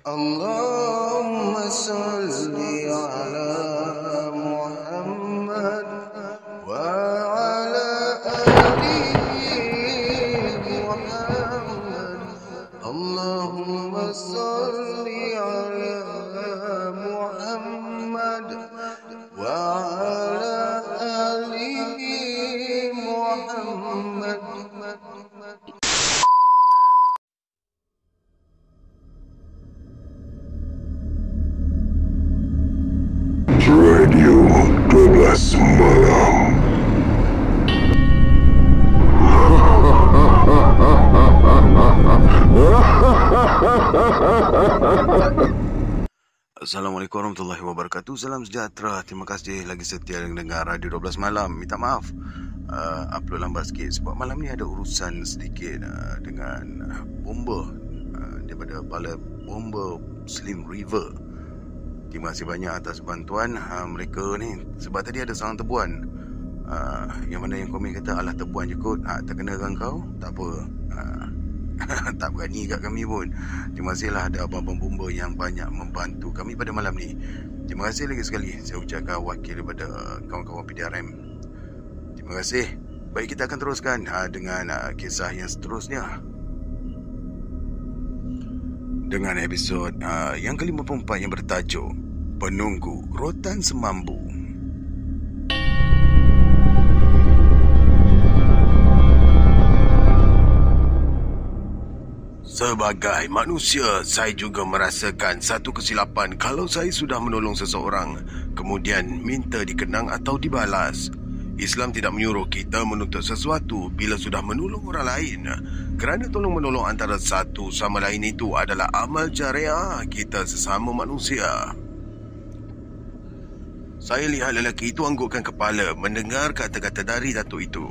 اللهم صل على محمد وعلى آل محمد. اللهم صل على محمد وعلى آل محمد. Radio 12 Malam. Assalamualaikum warahmatullahi wabarakatuh. Salam sejahtera. Terima kasih lagi setia dengar Radio 12 Malam. Minta maaf upload lambat sikit sebab malam ni ada urusan sedikit dengan bomba daripada balai bomba Slim River. Terima kasih banyak atas bantuan mereka ni. Sebab tadi ada seorang tebuan yang mana yang komen kata, alah tebuan je kot, tak kena kan kau, tak apa. Tak berani kat kami pun. Terima kasihlah ada abang-abang bomba yang banyak membantu kami pada malam ni. Terima kasih lagi sekali saya ucapkan wakil daripada kawan-kawan PDRM. Terima kasih. Baik, kita akan teruskan dengan kisah yang seterusnya, dengan episod yang ke-54 yang bertajuk Penunggu Rotan Semambu. Sebagai manusia, saya juga merasakan satu kesilapan kalau saya sudah menolong seseorang kemudian minta dikenang atau dibalas. Islam tidak menyuruh kita menuntut sesuatu bila sudah menolong orang lain, kerana tolong-menolong antara satu sama lain itu adalah amal jariah kita sesama manusia. Saya lihat lelaki itu anggukkan kepala mendengar kata-kata dari datuk itu.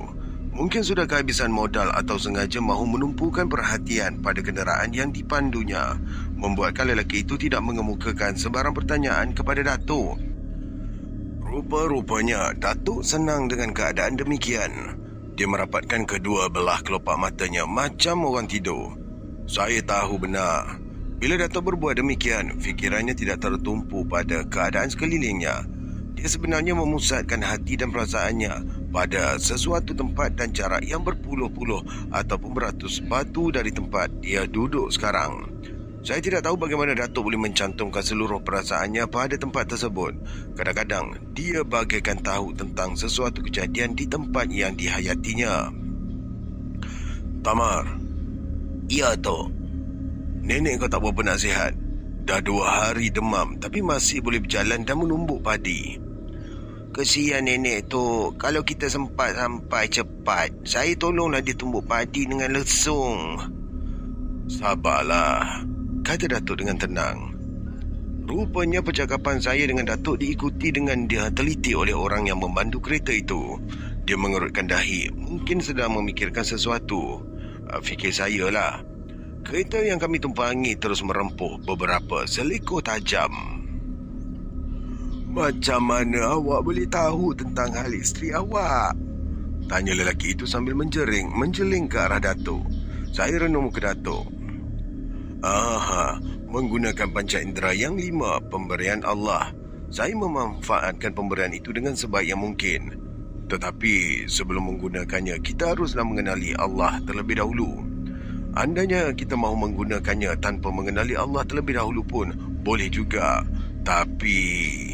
Mungkin sudah kehabisan modal atau sengaja mahu menumpukan perhatian pada kenderaan yang dipandunya, membuatkan lelaki itu tidak mengemukakan sebarang pertanyaan kepada datuk. Rupa-rupanya datuk senang dengan keadaan demikian. Dia merapatkan kedua belah kelopak matanya macam orang tidur. Saya tahu benar, bila datuk berbuat demikian, fikirannya tidak tertumpu pada keadaan sekelilingnya. Dia sebenarnya memusatkan hati dan perasaannya pada sesuatu tempat dan jarak yang berpuluh-puluh ataupun beratus batu dari tempat dia duduk sekarang. Saya tidak tahu bagaimana datuk boleh mencantumkan seluruh perasaannya pada tempat tersebut. Kadang-kadang dia bagaikan tahu tentang sesuatu kejadian di tempat yang dihayatinya. Tamar. Ya, Tok. Nenek kau tak berapa nasihat. Dah 2 hari demam tapi masih boleh berjalan dan menumbuk padi. Kesian nenek tu. Kalau kita sempat sampai cepat, saya tolonglah dia tumbuk padi dengan lesung. Sabarlah, kata datuk dengan tenang. Rupanya percakapan saya dengan datuk diikuti dengan dia teliti oleh orang yang memandu kereta itu. Dia mengerutkan dahi, mungkin sedang memikirkan sesuatu. Fikir saya lah. Kereta yang kami tumpangi terus merempuh beberapa selekor tajam. Macam mana awak boleh tahu tentang hal isteri awak? Tanya lelaki itu sambil menjeling ke arah datuk. Saya renung ke datuk. Menggunakan panca indera yang 5 pemberian Allah. Saya memanfaatkan pemberian itu dengan sebaik yang mungkin. Tetapi sebelum menggunakannya, kita haruslah mengenali Allah terlebih dahulu. Andainya kita mahu menggunakannya tanpa mengenali Allah terlebih dahulu pun boleh juga. Tapi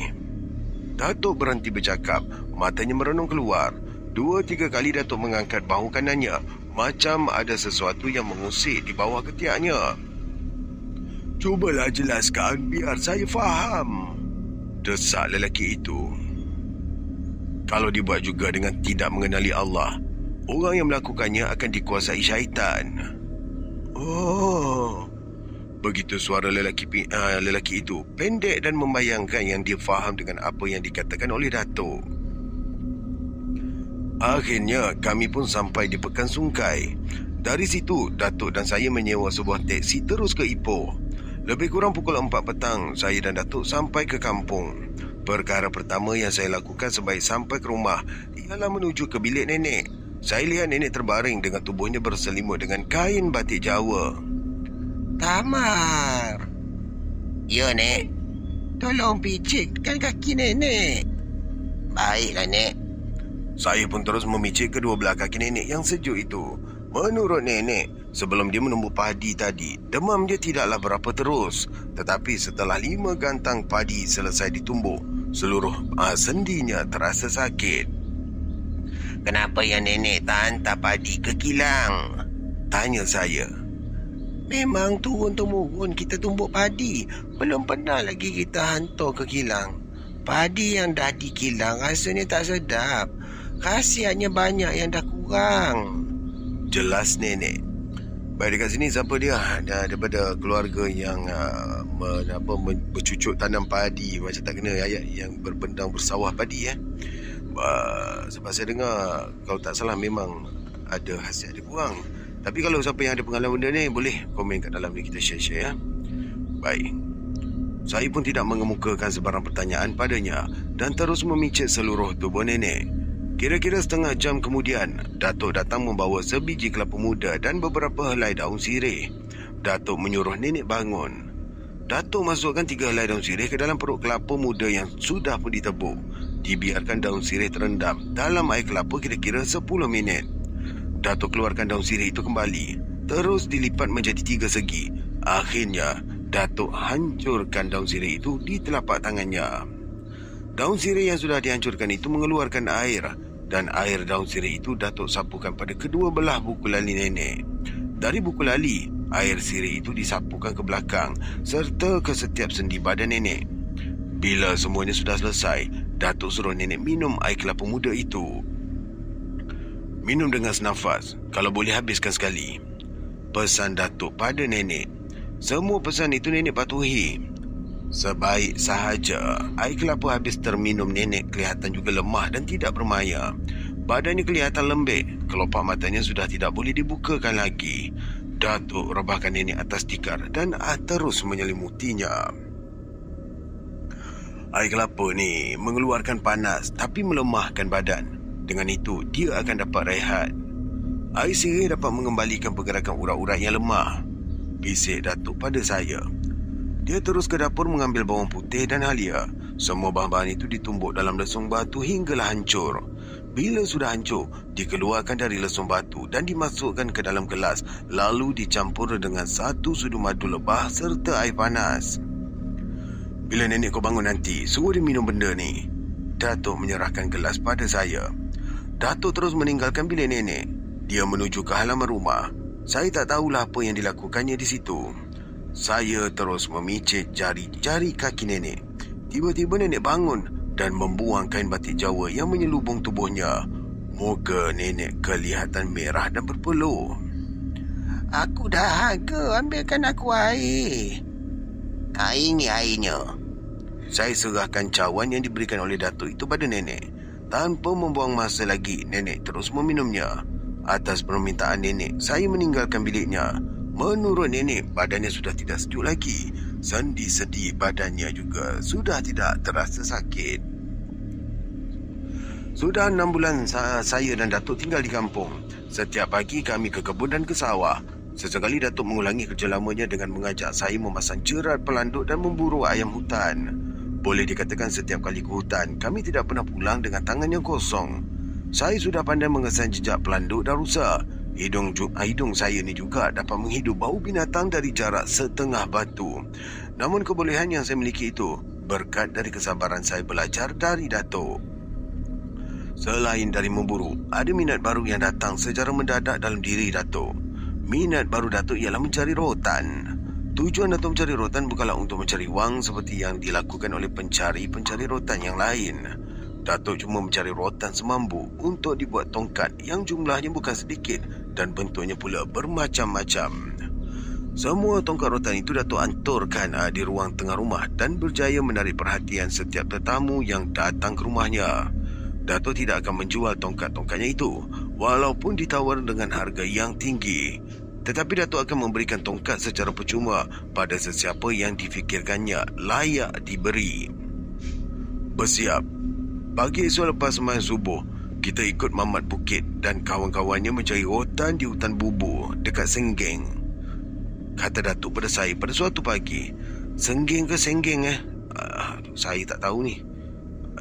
datuk berhenti bercakap, matanya merenung keluar. 2-3 kali datuk mengangkat bahu kanannya, macam ada sesuatu yang mengusik di bawah ketiaknya. Cubalah jelaskan biar saya faham, desak lelaki itu. Kalau dibuat juga dengan tidak mengenali Allah, orang yang melakukannya akan dikuasai syaitan. Oh, begitu suara lelaki itu, pendek dan membayangkan yang dia faham dengan apa yang dikatakan oleh datuk. Akhirnya kami pun sampai di Pekan Sungkai. Dari situ datuk dan saya menyewa sebuah teksi terus ke Ipoh. Lebih kurang pukul 4 petang, saya dan datuk sampai ke kampung. Perkara pertama yang saya lakukan sebaik sampai ke rumah ialah menuju ke bilik nenek. Saya lihat nenek terbaring dengan tubuhnya berselimut dengan kain batik Jawa. Tamar, Ya, Nek. Tolong picitkan kaki nenek. Baiklah, Nek. Saya pun terus memicit kedua belah kaki nenek yang sejuk itu. Menurut nenek, sebelum dia menumbuk padi tadi, demam dia tidaklah berapa terus. Tetapi setelah 5 gantang padi selesai ditumbuk, seluruh sendinya terasa sakit. Kenapa yang nenek tak hantar padi ke kilang? Tanya saya. Memang turun-temurun kita tumbuk padi. Belum pernah lagi kita hantar ke kilang. Padi yang dah di kilang rasanya tak sedap. Khasiatnya banyak yang dah kurang. Jelas nenek. Baik, dekat sini siapa dia? Daripada keluarga yang bercucuk tanam padi. Macam tak kena ayat yang berbendang bersawah padi. Sebab saya dengar, kalau tak salah memang ada khasiat dia kurang. Tapi kalau siapa yang ada pengalaman benda ni, boleh komen kat dalam ni, kita share-share ya. Baik. Saya pun tidak mengemukakan sebarang pertanyaan padanya dan terus memicit seluruh tubuh nenek. Kira-kira setengah jam kemudian, Datuk datang membawa sebiji kelapa muda dan beberapa helai daun sirih. Datuk menyuruh nenek bangun. Datuk masukkan 3 helai daun sirih ke dalam perut kelapa muda yang sudah pun ditebuk. Dibiarkan daun sirih terendam dalam air kelapa kira-kira 10 minit. Datuk keluarkan daun sirih itu kembali, terus dilipat menjadi 3 segi. Akhirnya, Datuk hancurkan daun sirih itu di telapak tangannya. Daun sirih yang sudah dihancurkan itu mengeluarkan air, dan air daun sirih itu Datuk sapukan pada kedua belah buku lali nenek. Dari buku lali, air sirih itu disapukan ke belakang serta ke setiap sendi badan nenek. Bila semuanya sudah selesai, Datuk suruh nenek minum air kelapa muda itu. Minum dengan senafas, kalau boleh habiskan sekali. Pesan Datuk pada nenek. Semua pesan itu nenek patuhi. Sebaik sahaja air kelapa habis terminum, nenek kelihatan juga lemah dan tidak bermaya. Badannya kelihatan lembek, kelopak matanya sudah tidak boleh dibukakan lagi. Datuk rebahkan nenek atas tikar dan terus menyelimutinya. Air kelapa ni mengeluarkan panas tapi melemahkan badan. Dengan itu, dia akan dapat rehat. Air sirih dapat mengembalikan pergerakan urat-urat yang lemah. Bisik Datuk pada saya. Dia terus ke dapur mengambil bawang putih dan halia. Semua bahan-bahan itu ditumbuk dalam lesung batu hinggalah hancur. Bila sudah hancur, dikeluarkan dari lesung batu dan dimasukkan ke dalam gelas, lalu dicampur dengan 1 sudu madu lebah serta air panas. Bila nenek kau bangun nanti, suruh dia minum benda ni. Datuk menyerahkan gelas pada saya. Datuk terus meninggalkan bilik nenek. Dia menuju ke halaman rumah. Saya tak tahulah apa yang dilakukannya di situ. Saya terus memicit jari-jari kaki nenek. Tiba-tiba nenek bangun dan membuang kain batik Jawa yang menyelubung tubuhnya. Muka nenek kelihatan merah dan berpeluh. Aku dah haga, ambilkan aku air. Ini airnya. Saya serahkan cawan yang diberikan oleh Datuk itu pada nenek. Tanpa membuang masa lagi, nenek terus meminumnya. Atas permintaan nenek, saya meninggalkan biliknya. Menurut nenek, badannya sudah tidak sejuk lagi. Sendi-sendi badannya juga sudah tidak terasa sakit. Sudah 6 bulan saya dan Datuk tinggal di kampung. Setiap pagi kami ke kebun dan ke sawah. Sesekali Datuk mengulangi kerja lamanya dengan mengajak saya memasang jerat pelanduk dan memburu ayam hutan. Boleh dikatakan setiap kali ke hutan, kami tidak pernah pulang dengan tangan yang kosong. Saya sudah pandai mengesan jejak pelanduk dan rusa. Hidung saya ni juga dapat menghidup bau binatang dari jarak setengah batu. Namun kebolehan yang saya miliki itu berkat dari kesabaran saya belajar dari Datuk. Selain dari memburu, ada minat baru yang datang secara mendadak dalam diri Datuk. Minat baru Datuk ialah mencari rotan. Tujuan Datuk mencari rotan bukanlah untuk mencari wang seperti yang dilakukan oleh pencari rotan yang lain. Datuk cuma mencari rotan semampu untuk dibuat tongkat yang jumlahnya bukan sedikit dan bentuknya pula bermacam-macam. Semua tongkat rotan itu Datuk anturkan di ruang tengah rumah dan berjaya menarik perhatian setiap tetamu yang datang ke rumahnya. Datuk tidak akan menjual tongkat-tongkatnya itu walaupun ditawar dengan harga yang tinggi. Tetapi Datuk akan memberikan tongkat secara percuma pada sesiapa yang difikirkannya layak diberi. Bersiap. Pagi esok lepas sembahyang subuh, kita ikut Mamat Bukit dan kawan-kawannya mencari rotan di hutan bubu dekat Senggeng. Kata Datuk pada saya pada suatu pagi, Senggeng ke senggeng saya tak tahu ni.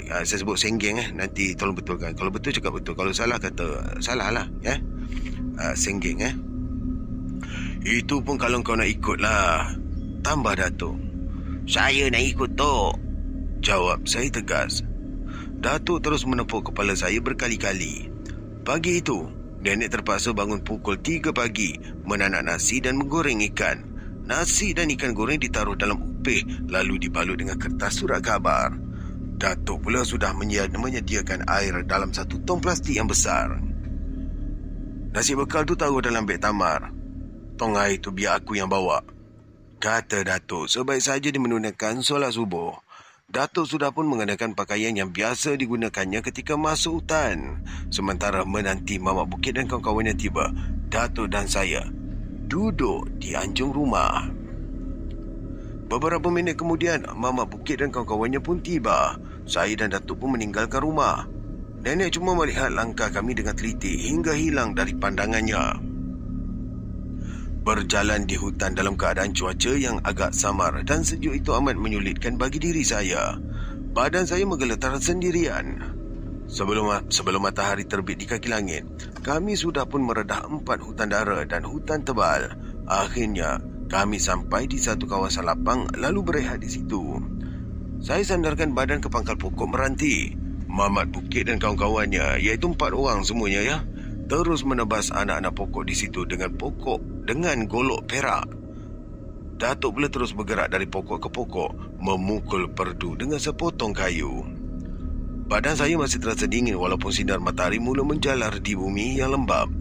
Saya sebut senggeng nanti tolong betulkan. Kalau betul cakap betul, kalau salah kata salah lah ya. Senggeng Itu pun kalau kau nak ikut lah, tambah Datuk. Saya nak ikut, Tok. Jawab saya tegas. Datuk terus menepuk kepala saya berkali-kali. Pagi itu, nenek terpaksa bangun pukul 3 pagi menanak nasi dan menggoreng ikan. Nasi dan ikan goreng ditaruh dalam upih lalu dibalut dengan kertas surat khabar. Datuk pula sudah menyediakan air dalam 1 tong plastik yang besar. Nasi bekal tu taruh dalam beg Tamar. Tong air tu biar aku yang bawa, kata Datuk sebaik saja dimenunaikan solat subuh. Datuk sudah pun mengenakan pakaian yang biasa digunakannya ketika masuk hutan. Sementara menanti Mamat Bukit dan kawan-kawannya tiba, Datuk dan saya duduk di anjung rumah. Beberapa minit kemudian, Mamat Bukit dan kawan-kawannya pun tiba. Saya dan Datuk pun meninggalkan rumah. Nenek cuma melihat langkah kami dengan teliti hingga hilang dari pandangannya. Berjalan di hutan dalam keadaan cuaca yang agak samar dan sejuk itu amat menyulitkan bagi diri saya. Badan saya menggeletar sendirian. Sebelum matahari terbit di kaki langit, kami sudah pun meredah 4 hutan dara dan hutan tebal. Akhirnya, kami sampai di satu kawasan lapang lalu berehat di situ. Saya sandarkan badan ke pangkal pokok meranti. Mamat Bukit dan kawan-kawannya, iaitu 4 orang semuanya ya, terus menebas anak-anak pokok di situ dengan golok perak. Datuk pula terus bergerak dari pokok ke pokok, memukul perdu dengan sepotong kayu. Badan saya masih terasa dingin walaupun sinar matahari mula menjalar di bumi yang lembap.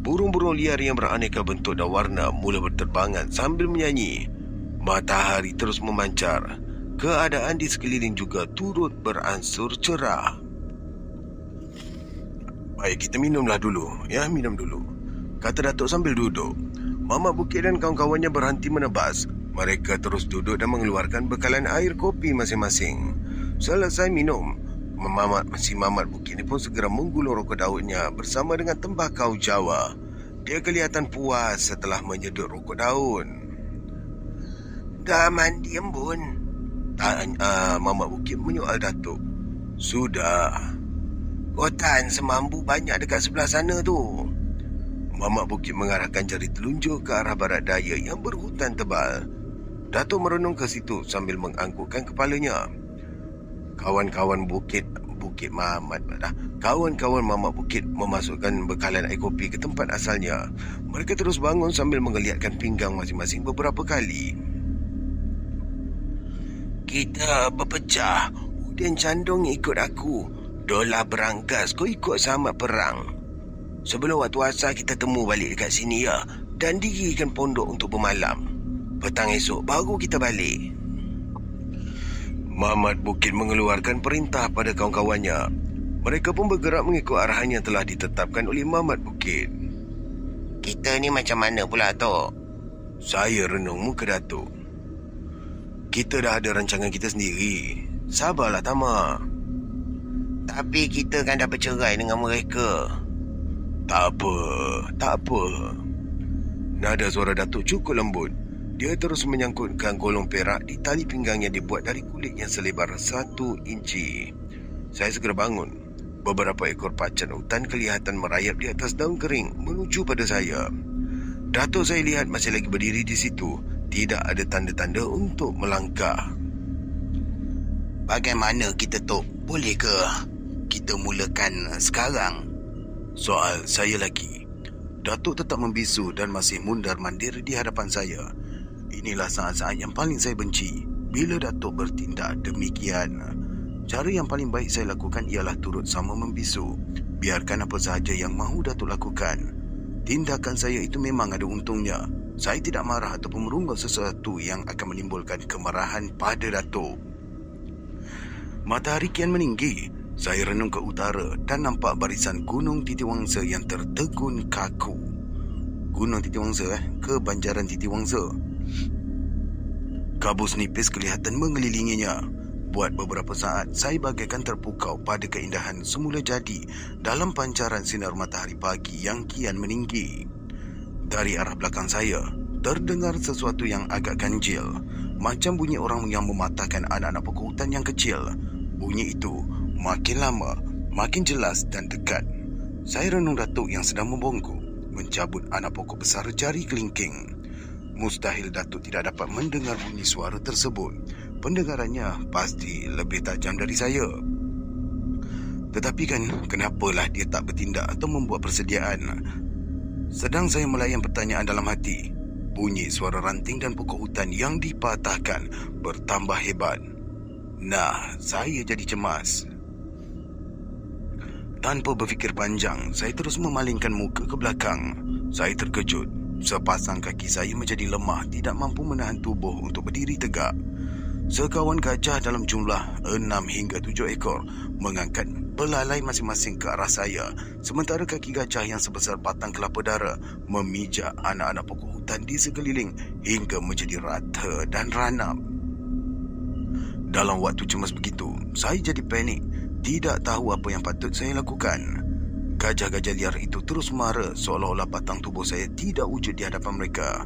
Burung-burung liar yang beraneka bentuk dan warna mula berterbangan sambil menyanyi. Matahari terus memancar. Keadaan di sekeliling juga turut beransur cerah. Baik, kita minumlah dulu. Ya, minum dulu, kata Datuk sambil duduk. Mamat Bukit dan kawan-kawannya berhenti menebas. Mereka terus duduk dan mengeluarkan bekalan air kopi masing-masing. Selesai minum, si Mamat Bukit ni pun segera menggulung rokok daunnya bersama dengan tembakau Jawa. Dia kelihatan puas setelah menyedut rokok daun. Dah mandi, Embun? Mamat Bukit menyoal Datuk. Sudah. Hutan semambu banyak dekat sebelah sana tu. Mamat Bukit mengarahkan jari telunjuk ke arah barat daya yang berhutan tebal. Datuk merenung ke situ sambil menganggukkan kepalanya. Kawan-kawan Kawan-kawan Mamat Bukit memasukkan bekalan air kopi ke tempat asalnya. Mereka terus bangun sambil menggeliatkan pinggang masing-masing beberapa kali. Kita berpecah. Udin Candong ikut aku. Dolah berangkas, kau ikut Samad perang. Sebelum waktu asar kita temu balik dekat sini ya, dan dirikan pondok untuk bermalam. Petang esok baru kita balik. Mamat Bukit mengeluarkan perintah pada kawan-kawannya. Mereka pun bergerak mengikut arahan yang telah ditetapkan oleh Mamat Bukit. Kita ni macam mana pula, Tok? Saya renung muka Datuk. Kita dah ada rancangan kita sendiri. Sabarlah, Tama. Tapi kita kan dah bercerai dengan mereka. Tak apa. Nada suara Datuk cukup lembut. Dia terus menyangkutkan golong perak di tali pinggang yang dibuat dari kulit yang selebar 1 inci. Saya segera bangun. Beberapa ekor pacan hutan kelihatan merayap di atas daun kering menuju pada saya. Datuk saya lihat masih lagi berdiri di situ. Tidak ada tanda-tanda untuk melangkah. Bagaimana kita, Tok? Boleh ke kita mulakan sekarang? Soal saya lagi. Datuk tetap membisu dan masih mundar-mandir di hadapan saya. Inilah saat-saat yang paling saya benci, bila Datuk bertindak demikian. Cara yang paling baik saya lakukan ialah turut sama membisu. Biarkan apa sahaja yang mahu Datuk lakukan. Tindakan saya itu memang ada untungnya. Saya tidak marah ataupun merungut sesuatu yang akan menimbulkan kemarahan pada Datuk. Matahari kian meninggi. Saya renung ke utara dan nampak barisan Gunung Titiwangsa yang tertegun kaku. Gunung Titiwangsa kebanjaran Titiwangsa. Kabut nipis kelihatan mengelilinginya. Buat beberapa saat, saya bagaikan terpukau pada keindahan semula jadi dalam pancaran sinar matahari pagi yang kian meninggi. Dari arah belakang saya, terdengar sesuatu yang agak ganjil. macam bunyi orang yang mematahkan anak-anak pokok hutan yang kecil. Bunyi itu makin lama, makin jelas dan dekat. Saya renung Datuk yang sedang membongkok, mencabut anak pokok besar jari kelingking. Mustahil Datuk tidak dapat mendengar bunyi suara tersebut. Pendengarannya pasti lebih tajam dari saya. Tetapi kan, kenapalah dia tak bertindak atau membuat persediaan? Sedang saya melayan pertanyaan dalam hati, bunyi suara ranting dan pokok hutan yang dipatahkan bertambah hebat. Nah, saya jadi cemas. Tanpa berfikir panjang, saya terus memalingkan muka ke belakang. Saya terkejut. Sepasang kaki saya menjadi lemah, tidak mampu menahan tubuh untuk berdiri tegak. Sekawan gajah dalam jumlah 6 hingga 7 ekor mengangkat belalai masing-masing ke arah saya, sementara kaki gajah yang sebesar batang kelapa dara memijak anak-anak pokok hutan di sekeliling hingga menjadi rata dan ranap. Dalam waktu cemas begitu, saya jadi panik, tidak tahu apa yang patut saya lakukan. Gajah-gajah liar itu terus mara seolah-olah batang tubuh saya tidak wujud di hadapan mereka.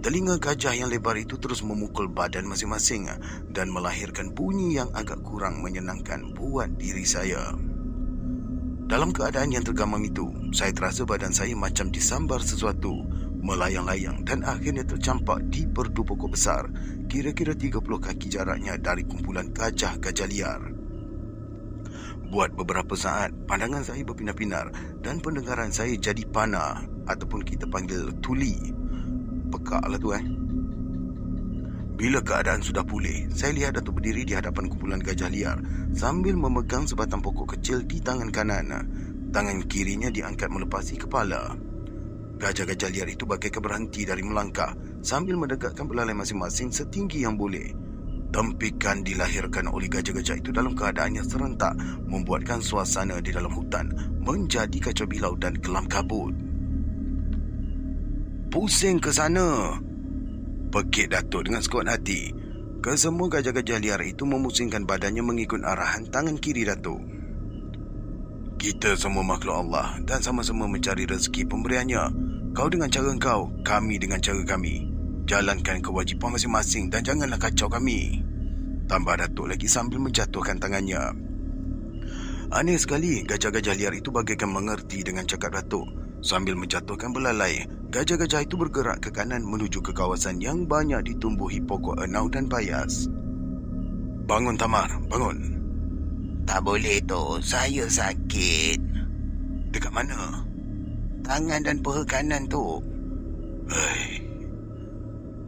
Telinga gajah yang lebar itu terus memukul badan masing-masing dan melahirkan bunyi yang agak kurang menyenangkan buat diri saya. Dalam keadaan yang tergamam itu, saya terasa badan saya macam disambar sesuatu, melayang-layang dan akhirnya tercampak di perdu pokok besar, kira-kira 30 kaki jaraknya dari kumpulan gajah-gajah liar. Buat beberapa saat, pandangan saya berpinar-pinar dan pendengaran saya jadi panah, ataupun kita panggil tuli. Pekaklah tu Bila keadaan sudah pulih, saya lihat Datuk berdiri di hadapan kumpulan gajah liar sambil memegang sebatang pokok kecil di tangan kanan. Tangan kirinya diangkat melepasi kepala. Gajah-gajah liar itu bagaikan berhenti dari melangkah sambil mendekatkan belalai masing-masing setinggi yang boleh. Tempikan dilahirkan oleh gajah-gajah itu dalam keadaan yang serentak membuatkan suasana di dalam hutan menjadi kacau bilau dan kelam kabut. Pusing ke sana, pekik Datuk dengan sekuat hati. Kesemua gajah-gajah liar itu memusingkan badannya mengikut arahan tangan kiri Datuk. Kita semua makhluk Allah dan sama-sama mencari rezeki pemberiannya. Kau dengan cara kau, kami dengan cara kami. Jalankan kewajipan masing-masing dan janganlah kacau kami, tambah Datuk lagi sambil menjatuhkan tangannya. Aneh sekali, gajah-gajah liar itu bagaikan mengerti dengan cakap Datuk. Sambil menjatuhkan belalai, gajah-gajah itu bergerak ke kanan menuju ke kawasan yang banyak ditumbuhi pokok enau dan bayas. Bangun Tamar, bangun. Tak boleh tu, saya sakit. Dekat mana? Tangan dan paha kanan tu. Hei.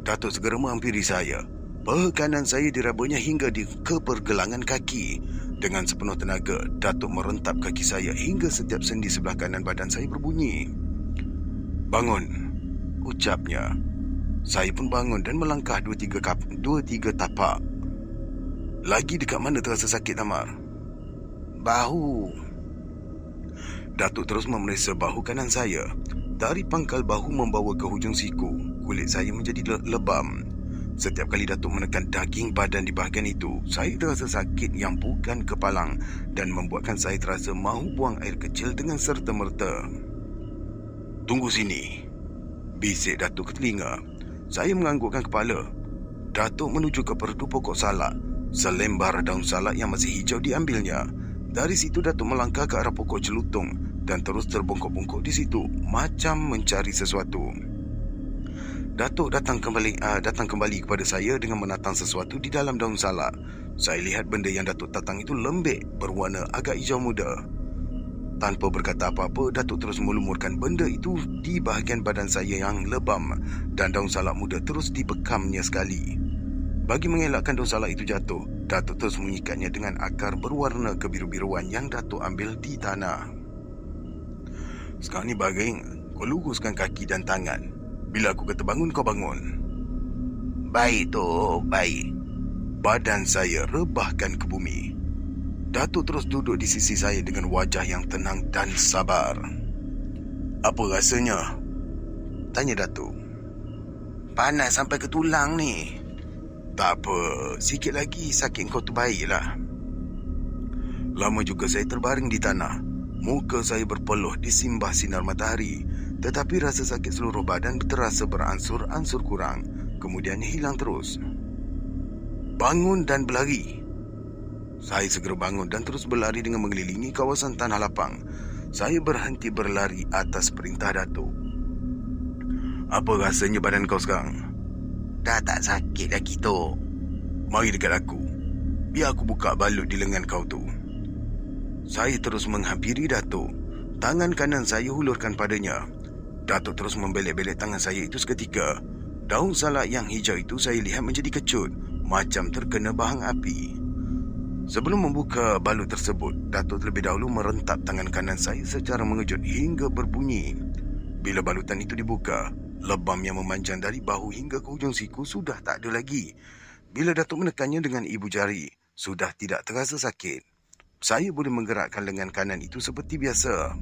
Datuk segera menghampiri saya. Paha kanan saya dirabanya hingga ke pergelangan kaki. Dengan sepenuh tenaga, Datuk merentap kaki saya hingga setiap sendi sebelah kanan badan saya berbunyi. Bangun, ucapnya. Saya pun bangun dan melangkah 2-3 tapak. Lagi dekat mana terasa sakit Tamar? Bahu. Datuk terus memeriksa bahu kanan saya. Dari pangkal bahu membawa ke hujung siku, kulit saya menjadi lebam. Setiap kali Datuk menekan daging badan di bahagian itu, saya terasa sakit yang bukan kepalang dan membuatkan saya terasa mahu buang air kecil dengan serta-merta. Tunggu sini, bisik Datuk ke telinga. Saya menganggukkan kepala. Datuk menuju ke perdu pokok salak. Selembar daun salak yang masih hijau diambilnya. Dari situ Datuk melangkah ke arah pokok celutung dan terus terbongkok-bongkok di situ macam mencari sesuatu. Datuk datang kembali kepada saya dengan menatang sesuatu di dalam daun salak. Saya lihat benda yang Datuk tatang itu lembek, berwarna agak hijau muda. Tanpa berkata apa-apa, Datuk terus melumurkan benda itu di bahagian badan saya yang lebam dan daun salak muda terus dibekamnya sekali. Bagi mengelakkan daun salak itu jatuh, Datuk terus mengikatnya dengan akar berwarna kebiru-biruan yang Datuk ambil di tanah. Sekarang ni bagai kau luruskan kaki dan tangan. Bila aku kata bangun, kau bangun. Baik tu, baik. Badan saya rebahkan ke bumi. Datuk terus duduk di sisi saya dengan wajah yang tenang dan sabar. Apa rasanya? Tanya Datuk. Panas sampai ke tulang ni. Tak apa, sikit lagi sakit kau tu baiklah. Lama juga saya terbaring di tanah. Muka saya berpeluh disimbah sinar matahari, tetapi rasa sakit seluruh badan terasa beransur-ansur kurang, kemudian hilang terus. bangun dan berlari. Saya segera bangun dan terus berlari dengan mengelilingi kawasan tanah lapang. Saya berhenti berlari atas perintah Datuk. Apa rasanya badan kau sekarang? Dah tak sakit lagi, Tok. Mari dekat aku. Biar aku buka balut di lengan kau tu. Saya terus menghampiri Datuk. Tangan kanan saya hulurkan padanya. Datuk terus membelek-belek tangan saya itu seketika. Daun salak yang hijau itu saya lihat menjadi kecut, macam terkena bahang api. Sebelum membuka balut tersebut, Datuk terlebih dahulu merentap tangan kanan saya secara mengejut hingga berbunyi. Bila balutan itu dibuka, lebam yang memanjang dari bahu hingga ke hujung siku sudah tak ada lagi. Bila Datuk menekannya dengan ibu jari, sudah tidak terasa sakit. Saya boleh menggerakkan lengan kanan itu seperti biasa.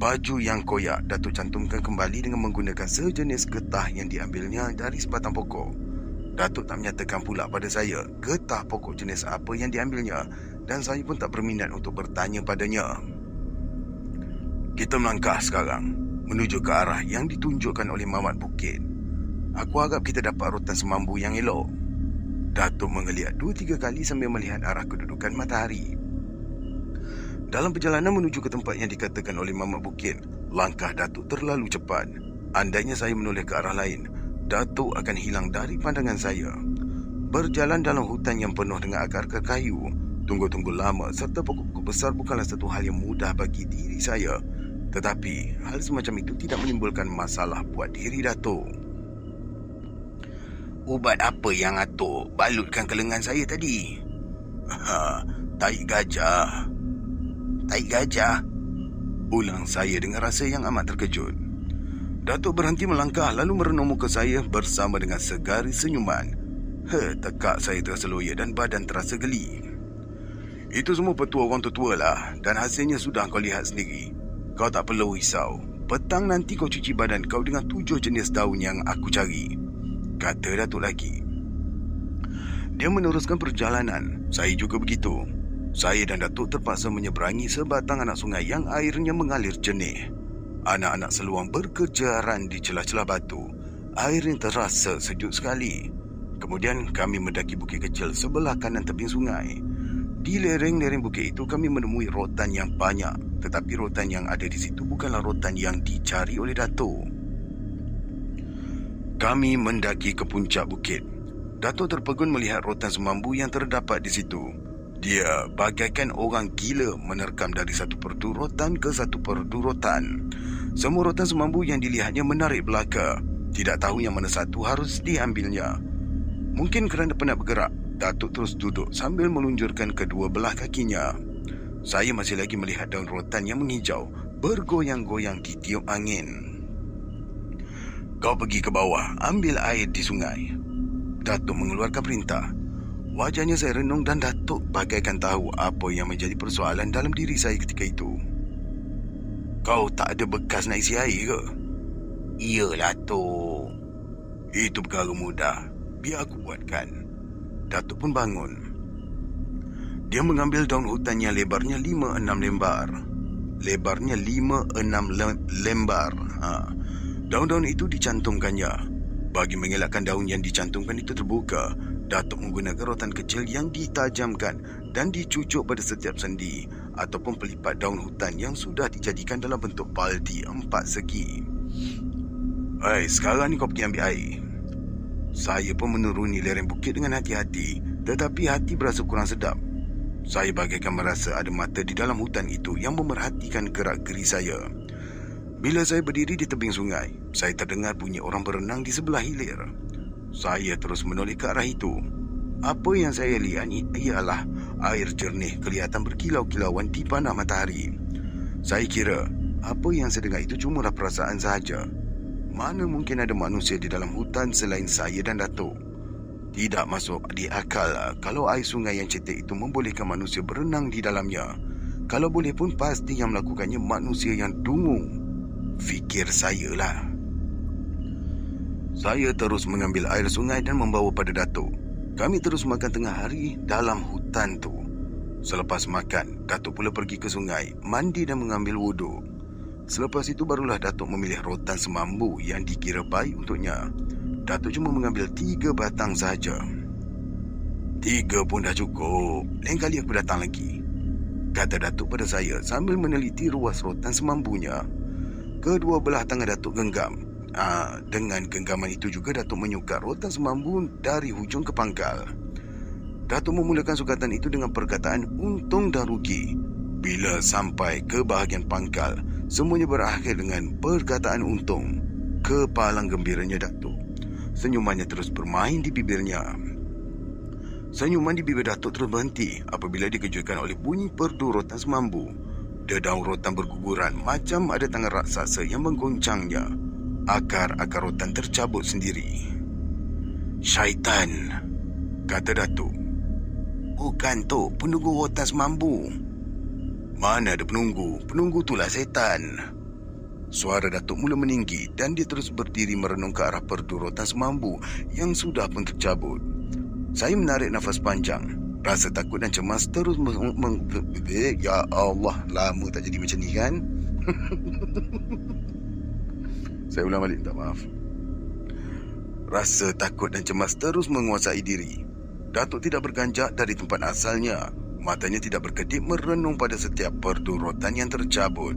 Baju yang koyak Datuk cantumkan kembali dengan menggunakan sejenis getah yang diambilnya dari sebatang pokok. Datuk tak menyatakan pula pada saya getah pokok jenis apa yang diambilnya, dan saya pun tak berminat untuk bertanya padanya. Kita melangkah sekarang menuju ke arah yang ditunjukkan oleh Mamat Bukit. Aku harap kita dapat rotan semambu yang elok. Datuk mengeliat 2-3 kali sambil melihat arah kedudukan matahari. Dalam perjalanan menuju ke tempat yang dikatakan oleh Mamat Bukit, langkah Datuk terlalu cepat. Andainya saya menoleh ke arah lain, Datuk akan hilang dari pandangan saya. Berjalan dalam hutan yang penuh dengan akar-akar kayu, tunggu-tunggu lama serta pokok-pokok besar bukanlah satu hal yang mudah bagi diri saya. Tetapi hal semacam itu tidak menimbulkan masalah buat diri Datuk. Ubat apa yang Atuk balutkan ke lengan saya tadi? Tai gajah. Tai gajah? Ulang saya dengan rasa yang amat terkejut. Datuk berhenti melangkah lalu merenung muka saya bersama dengan segaris senyuman. Tekak saya terasa loya dan badan terasa geli. Itu semua petua orang tua lah, dan hasilnya sudah kau lihat sendiri. Kau tak perlu risau. Petang nanti kau cuci badan kau dengan 7 jenis daun yang aku cari, kata Datuk lagi. Dia meneruskan perjalanan. Saya juga begitu. Saya dan Datuk terpaksa menyeberangi sebatang anak sungai yang airnya mengalir jernih. Anak-anak seluang berkejaran di celah-celah batu. Airnya terasa sejuk sekali. Kemudian kami mendaki bukit kecil sebelah kanan tebing sungai. Di lereng-lereng bukit itu kami menemui rotan yang banyak. Tetapi rotan yang ada di situ bukanlah rotan yang dicari oleh Datuk. Kami mendaki ke puncak bukit. Datuk terpegun melihat rotan semambu yang terdapat di situ. Dia bagaikan orang gila menerkam dari satu perdu rotan ke satu perdu rotan. Semua rotan semambu yang dilihatnya menarik belaka. Tidak tahu yang mana satu harus diambilnya. Mungkin kerana penat bergerak, Datuk terus duduk sambil melunjurkan kedua belah kakinya. Saya masih lagi melihat daun rotan yang menghijau bergoyang-goyang di tiup angin. Kau pergi ke bawah, ambil air di sungai. Datuk mengeluarkan perintah. Wajahnya saya renung dan Datuk bagaikan tahu apa yang menjadi persoalan dalam diri saya ketika itu. Kau tak ada bekas nak isi air ke? Iyalah, Tok. Itu perkara mudah. Biar aku buatkan. Datuk pun bangun. Dia mengambil daun hutan yang lebarnya 5-6 lembar. Lebarnya 5-6 lembar. Daun-daun itu dicantumkannya. Bagi mengelakkan daun yang dicantumkan itu terbuka, Datuk menggunakan rotan kecil yang ditajamkan dan dicucuk pada setiap sendi ataupun pelipat daun hutan yang sudah dijadikan dalam bentuk baldi 4 segi. Sekarang ni kau pergi ambil air. Saya pun menuruni lereng bukit dengan hati-hati, tetapi hati berasa kurang sedap. Saya bagaikan merasa ada mata di dalam hutan itu yang memerhatikan gerak-geri saya. Bila saya berdiri di tebing sungai, saya terdengar bunyi orang berenang di sebelah hilir. Saya terus menoleh ke arah itu. Apa yang saya lihat ialah air jernih kelihatan berkilau-kilauan di panah matahari. Saya kira apa yang saya dengar itu cumalah perasaan sahaja. Mana mungkin ada manusia di dalam hutan selain saya dan Datuk? Tidak masuk di akal kalau air sungai yang cetek itu membolehkan manusia berenang di dalamnya. Kalau boleh pun pasti yang melakukannya manusia yang dungu. Fikir saya lah. Saya terus mengambil air sungai dan membawa pada Datuk. Kami terus makan tengah hari dalam hutan tu. Selepas makan, Datuk pula pergi ke sungai, mandi dan mengambil wuduk. Selepas itu barulah Datuk memilih rotan semambu yang dikira baik untuknya. Datuk cuma mengambil 3 batang sahaja. 3 pun dah cukup. Lain kali aku datang lagi, kata Datuk pada saya sambil meneliti ruas rotan semampunya. Kedua belah tangan Datuk genggam. Dengan genggaman itu juga Datuk menyukat rotan semambu dari hujung ke pangkal. Datuk memulakan sukatan itu dengan perkataan untung dan rugi. Bila sampai ke bahagian pangkal, semuanya berakhir dengan perkataan untung. Kepalang gembiranya Datuk. Senyumannya terus bermain di bibirnya. Senyuman di bibir Datuk terus berhenti apabila dikejutkan oleh bunyi perdu rotan semambu. Dedaun rotan berguguran macam ada tangan raksasa yang menggoncangnya. Akar-akar rotan tercabut sendiri. "Syaitan," kata Datuk. "Bukan tu, penunggu rotan semambu." "Mana ada penunggu? Penunggu itulah setan." Suara Datuk mula meninggi dan dia terus berdiri merenung ke arah perdu rotan semambu yang sudah pun tercabut. Saya menarik nafas panjang. Rasa takut dan cemas terus Ya Allah, lama tak jadi macam ni kan? Saya ulang balik, minta maaf. Rasa takut dan cemas terus menguasai diri. Datuk tidak berganjak dari tempat asalnya. Matanya tidak berkedip merenung pada setiap perdu rotan yang tercabut.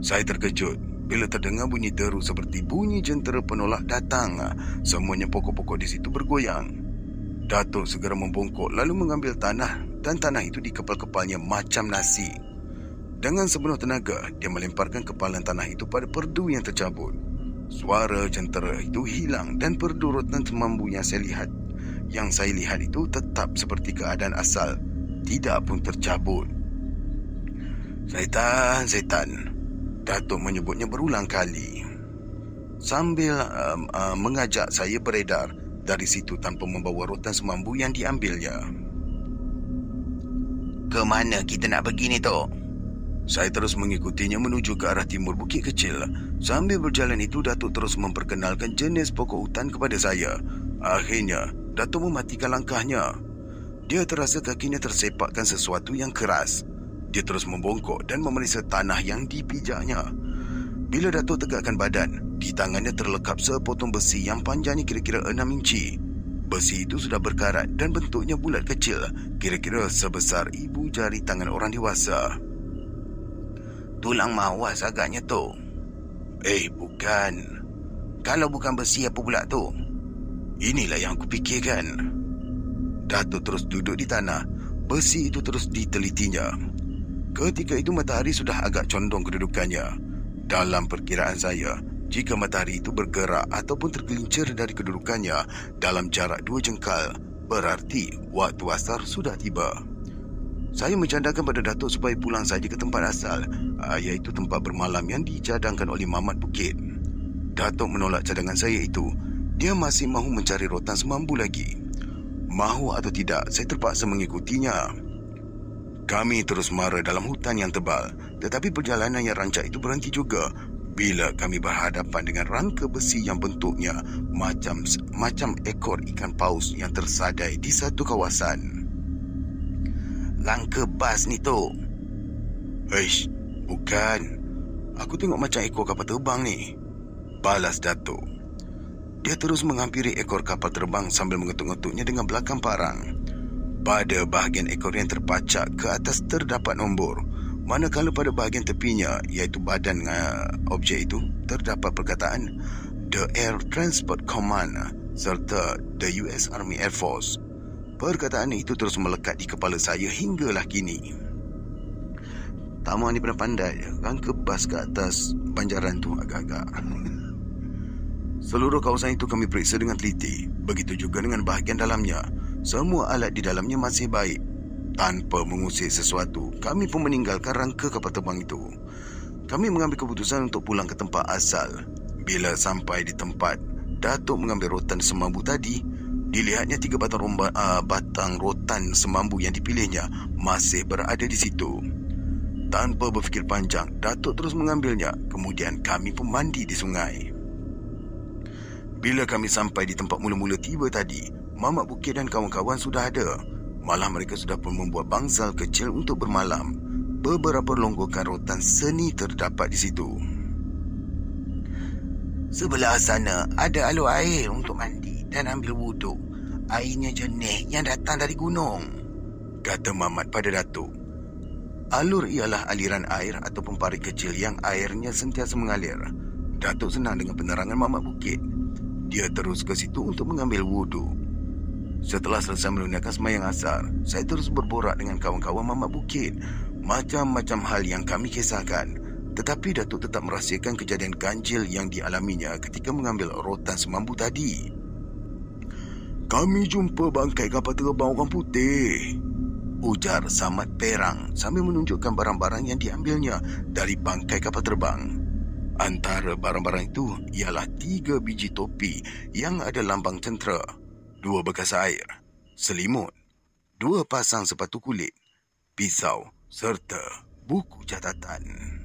Saya terkejut bila terdengar bunyi deru seperti bunyi jentera penolak datang. Semuanya pokok-pokok di situ bergoyang. Datuk segera membongkok lalu mengambil tanah dan tanah itu dikepal-kepalnya macam nasi. Dengan sepenuh tenaga, dia melemparkan kepalan tanah itu pada perdu yang tercabut. Suara jentera itu hilang dan perdu rotan semambu yang saya lihat itu tetap seperti keadaan asal, tidak pun tercabut. Setan, Datuk menyebutnya berulang kali sambil mengajak saya beredar dari situ tanpa membawa rotan semambu yang diambilnya. "Ke mana kita nak pergi ni, Tok?" Saya terus mengikutinya menuju ke arah timur bukit kecil. Sambil berjalan itu, Datuk terus memperkenalkan jenis pokok hutan kepada saya. Akhirnya, Datuk mematikan langkahnya. Dia terasa kakinya tersepakkan sesuatu yang keras. Dia terus membongkok dan memeriksa tanah yang dipijaknya. Bila Datuk tegakkan badan, di tangannya terlekap sepotong besi yang panjangnya kira-kira 6 inci. Besi itu sudah berkarat dan bentuknya bulat kecil, kira-kira sebesar ibu jari tangan orang dewasa. "Tulang mawas agaknya, Tok." Bukan. Kalau bukan besi, apa pula tu? Inilah yang aku fikirkan. Datuk terus duduk di tanah. Besi itu terus ditelitinya. Ketika itu matahari sudah agak condong kedudukannya. Dalam perkiraan saya, jika matahari itu bergerak ataupun tergelincir dari kedudukannya dalam jarak 2 jengkal, berarti waktu asar sudah tiba. Saya mencandakan pada Datuk supaya pulang saja ke tempat asal, iaitu tempat bermalam yang dicadangkan oleh Mamat Bukit. Datuk menolak cadangan saya itu. Dia masih mahu mencari rotan semambu lagi. Mahu atau tidak, saya terpaksa mengikutinya. Kami terus mara dalam hutan yang tebal, tetapi perjalanan yang rancak itu berhenti juga bila kami berhadapan dengan rangka besi yang bentuknya macam ekor ikan paus yang tersadai di satu kawasan. "Rangka bas ni, Tok." Bukan. Aku tengok macam ekor kapal terbang ni," balas Datuk. Dia terus menghampiri ekor kapal terbang sambil mengetuk-ngetuknya dengan belakang parang. Pada bahagian ekor yang terpacak ke atas terdapat nombor, manakala pada bahagian tepinya, iaitu badan objek itu, terdapat perkataan The Air Transport Command serta The US Army Air Force. Perkataan itu terus melekat di kepala saya hinggalah kini. Tamu ni pandai-pandai, rangka bas ke atas banjaran tu agak-agak. Seluruh kawasan itu kami periksa dengan teliti. Begitu juga dengan bahagian dalamnya. Semua alat di dalamnya masih baik. Tanpa mengusik sesuatu, kami pun meninggalkan rangka kapal terbang itu. Kami mengambil keputusan untuk pulang ke tempat asal. Bila sampai di tempat, Datuk mengambil rotan semambu tadi. Dilihatnya 3 batang rotan semambu yang dipilihnya masih berada di situ. Tanpa berfikir panjang, Datuk terus mengambilnya. Kemudian kami pun mandi di sungai. Bila kami sampai di tempat mula-mula tiba tadi, Mamat Bukit dan kawan-kawan sudah ada. Malah mereka sudah pun membuat bangsal kecil untuk bermalam. Beberapa longgokan rotan seni terdapat di situ. "Sebelah sana ada alur air untuk mandi dan ambil wuduk. airnya jernih yang datang dari gunung, kata Mamat pada Datuk. Alur ialah aliran air ataupun parit kecil yang airnya sentiasa mengalir. Datuk senang dengan penerangan Mamat Bukit. Dia terus ke situ untuk mengambil wudu. Setelah selesai menunaikan sembahyang asar, saya terus berborak dengan kawan-kawan Mamat Bukit. Macam-macam hal yang kami kisahkan. Tetapi Datuk tetap merahsiakan kejadian ganjil yang dialaminya ketika mengambil rotan semambu tadi. Kami jumpa bangkai kapal terbang orang putih, ujar Samad Perang sambil menunjukkan barang-barang yang diambilnya dari bangkai kapal terbang. Antara barang-barang itu ialah 3 biji topi yang ada lambang tentera, 2 bekas air, selimut, 2 pasang sepatu kulit, pisau serta buku catatan.